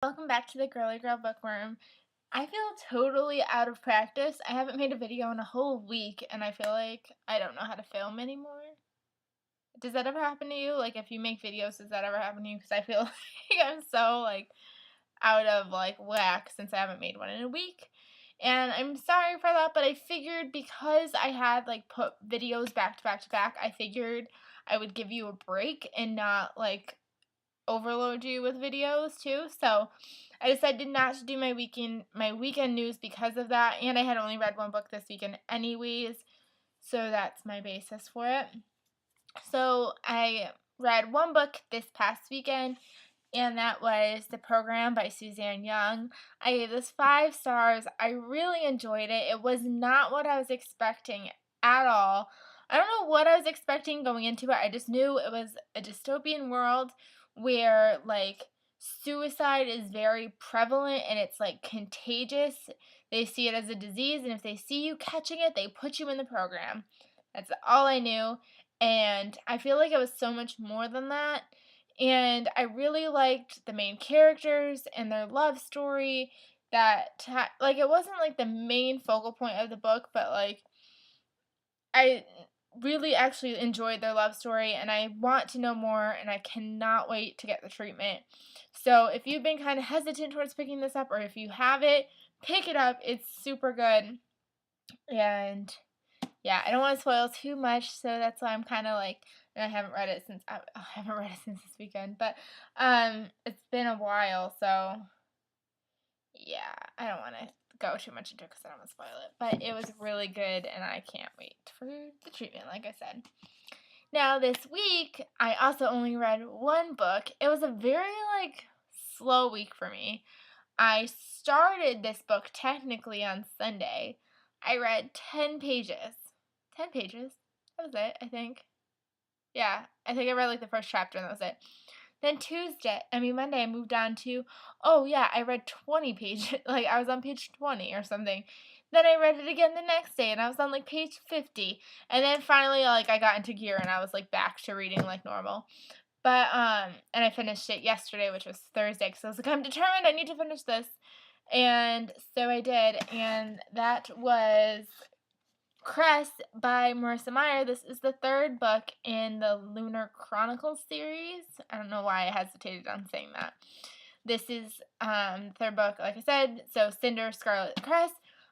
Welcome back to the Girly Girl Bookworm. I feel totally out of practice. I haven't made a video in a whole week, and I feel like I don't know how to film anymore. Does that ever happen to you? Like, if you make videos, does that ever happen to you? Because I feel like I'm so, out of, whack since I haven't made one in a week. And I'm sorry for that, but I figured because I had, put videos back to back to back, I figured I would give you a break and not, overload you with videos too. So I decided not to do my weekend news because of that, and I had only read one book this weekend anyways, so that's my basis for it. So I read one book this past weekend, and that was The Program by Suzanne Young. I gave this 5 stars. I really enjoyed it. It was not what I was expecting at all. I don't know what I was expecting going into it. I just knew it was a dystopian world where, suicide is very prevalent and it's, contagious. They see it as a disease, and if they see you catching it, they put you in the program. That's all I knew, and I feel like it was so much more than that. And I really liked the main characters and their love story. It wasn't the main focal point of the book, but I really actually enjoyed their love story, and I want to know more, and I cannot wait to get the treatment. So if you've been kind of hesitant towards picking this up, or if you have it, pick it up. It's super good. And yeah, I don't want to spoil too much, so that's why I'm kind of I haven't read it since this weekend, but it's been a while, so yeah, I don't want to go too much into it because I don't want to spoil it. But it was really good, and I can't wait for the treatment, like I said. Now, this week, I also only read one book. It was a very, slow week for me. I started this book technically on Sunday. I read 10 pages. 10 pages? That was it, I think. Yeah, I think I read, the first chapter, and that was it. Then Monday, I moved on to, oh yeah, I read 20 pages. I was on page 20 or something. Then I read it again the next day, and I was on, page 50. And then finally, I got into gear, and I was, back to reading like normal. But, and I finished it yesterday, which was Thursday, because I was like, I'm determined, I need to finish this. And so I did, and that was Cress by Marissa Meyer. This is the 3rd book in the Lunar Chronicles series. I don't know why I hesitated on saying that. This is the 3rd book, like I said. So Cinder, Scarlet, Cress.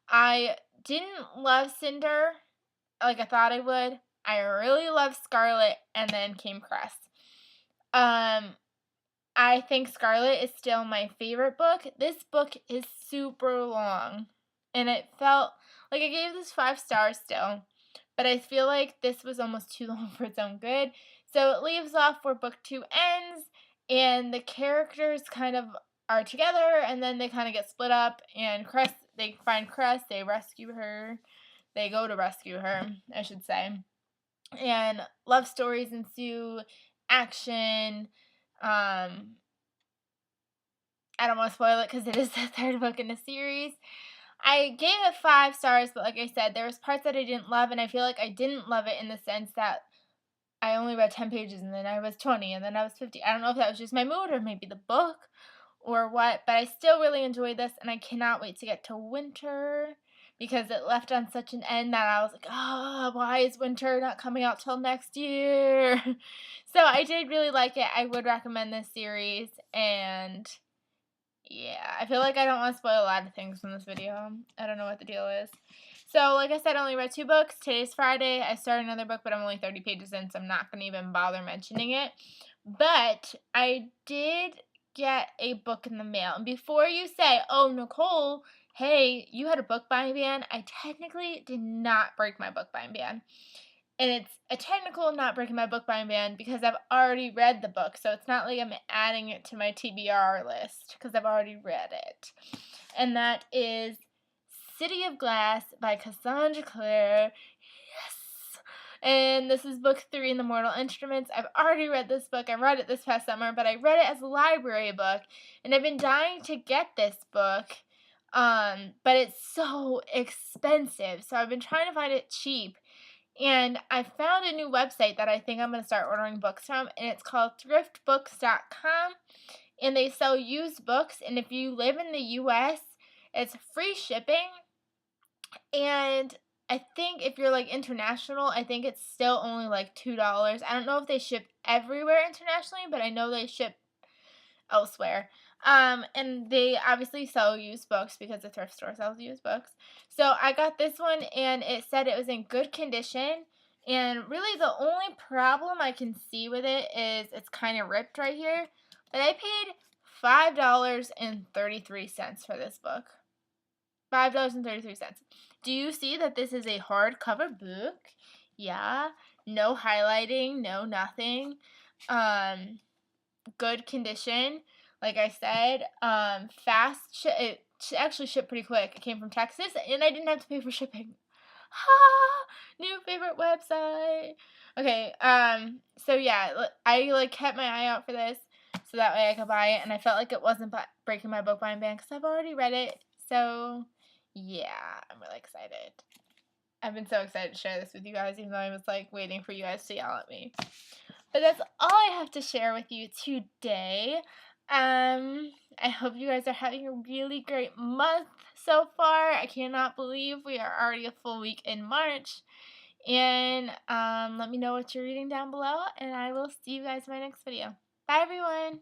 I didn't love Cinder like I thought I would. I really loved Scarlet, and then came Cress. I think Scarlet is still my favorite book. This book is super long, and it felt like I gave this 5 stars still, but I feel like this was almost too long for its own good. So it leaves off where book 2 ends, and the characters kind of are together, and then they kind of get split up, and they find Cress, they rescue her. They go to rescue her, I should say. And love stories ensue, action. I don't want to spoil it because it is the 3rd book in the series. I gave it 5 stars, but like I said, there was parts that I didn't love, and I feel like I didn't love it in the sense that I only read 10 pages, and then I was 20, and then I was 50. I don't know if that was just my mood or maybe the book or what, but I still really enjoyed this, and I cannot wait to get to winter because it left on such an end that I was like, oh, why is winter not coming out till next year? So I did really like it. I would recommend this series, and yeah, I feel like I don't want to spoil a lot of things from this video. I don't know what the deal is. So, like I said, I only read 2 books. Today's Friday. I started another book, but I'm only 30 pages in, so I'm not going to even bother mentioning it. But I did get a book in the mail. And before you say, oh, Nicole, hey, you had a book buying ban, I technically did not break my book buying ban. And it's a technical not breaking my book buying ban because I've already read the book. So it's not like I'm adding it to my TBR list because I've already read it. And that is City of Glass by Cassandra, Clare. Yes! And this is book 3 in the Mortal Instruments. I've already read this book. I read it this past summer, but I read it as a library book. And I've been dying to get this book. But it's so expensive. So I've been trying to find it cheap. And I found a new website that I think I'm going to start ordering books from, and it's called thriftbooks.com. and they sell used books, and if you live in the US, it's free shipping. And I think if you're like international, I think it's still only like $2. I don't know if they ship everywhere internationally, but I know they ship elsewhere. And they obviously sell used books because the thrift store sells used books. So I got this one, and it said it was in good condition. And really, the only problem I can see with it is it's kind of ripped right here. But I paid $5.33 for this book. $5.33. Do you see that this is a hardcover book? Yeah. No highlighting, no nothing. Good condition. Like I said, it actually shipped pretty quick. It came from Texas, and I didn't have to pay for shipping. Ha! New favorite website. Okay, so yeah, I like kept my eye out for this so that way I could buy it, and I felt like it wasn't breaking my book buying ban because I've already read it. So yeah, I'm really excited. I've been so excited to share this with you guys, even though I was like waiting for you guys to yell at me. But that's all I have to share with you today. I hope you guys are having a really great month so far. I cannot believe we are already a full week in March. And let me know what you're reading down below, and I will see you guys in my next video. Bye, everyone!